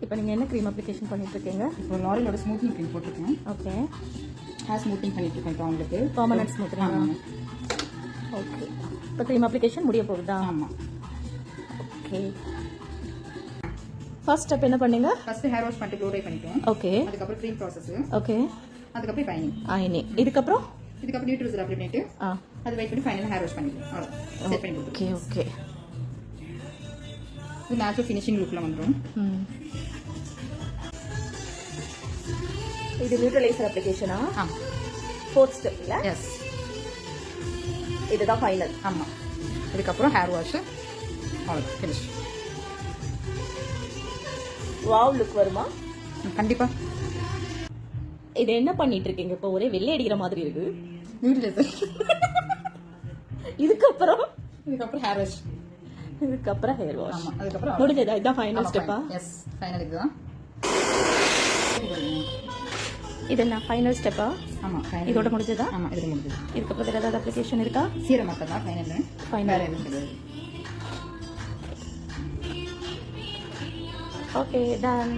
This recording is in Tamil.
இப்போ நீங்கள் என்ன க்ரீம் அப்ளிகேஷன் பண்ணிட்டு இருக்கீங்க? இப்போ லாரியலோட ஸ்மூத்திங் க்ரீம் போட்டிருக்கேன். ஓகே. ஹேர் ஸ்மூத்திங் பண்ணிட்டு இருக்கேன் இப்போ அவங்களுக்கு. Permanent smoothing. ஓகே. இப்போ க்ரீம் அப்ளிகேஷன் முடிய போகுதா? ஆமாம். ஓகே. ஃபர்ஸ்ட் ஸ்டெப் என்ன பண்ணீங்க? ஃபர்ஸ்ட் ஹேர் வாஷ் பண்ணிட்டு க்ளோ ட்ரை பண்ணிட்டோம். ஓகே. அதுக்கப்புறம் க்ரீம் ப்ராசஸ். ஓகே. அதுக்கப்புறம் ஃபைனிங். இதுக்கப்புறம் நியூட்ரிசர் அப்ளை பண்ணிட்டு அது வெயிட் பண்ணி ஃபைனல் ஹேர் வாஷ் பண்ணிக்கலாம். அவ்வளோ செட் பண்ணி கொடுத்துருக்கோம். ஓகே. இது நேச்சுரல் ஃபினிஷிங் லுக்கில் வந்துடும். இது நியூட்ரலைசர் அப்ளிகேஷனா? ஃபோர்த் ஸ்டெப் இல்லை? எஸ். இதுதான் ஃபைனல். ஆமாம். இதுக்கப்புறம் ஹேர் வாஷ். அவ்வளோ ஃபினிஷ். வாவ் லுக் வருமா? கண்டிப்பா. இது என்ன பண்ணிட்டு இருக்கீங்க? இப்போ ஒரே வெள்ளை அடிக்கிற மாதிரி இருக்கு. நியூட்ரலைசர். இதுக்கப்புறம் ஹேர் வாஷ். ஆமா. ஆமாம். அதுக்கப்புறம் முடிஞ்சதா? இதுதான் ஃபைனல் ஸ்டெப்பா? எஸ், ஃபைனல் இதுதான். இது என்ன ஃபைனல் ஸ்டெப்பா? ஆமாம். இதோட முடிஞ்சதா? ஆமாம், இது முடிஞ்சது. இதுக்கப்புறம் வேறு ஏதாவது அப்ளிகேஷன் இருக்கா? சீரம் மட்டும் தான் ஃபைனல். எதுவும் கிடையாது. Okay, ton.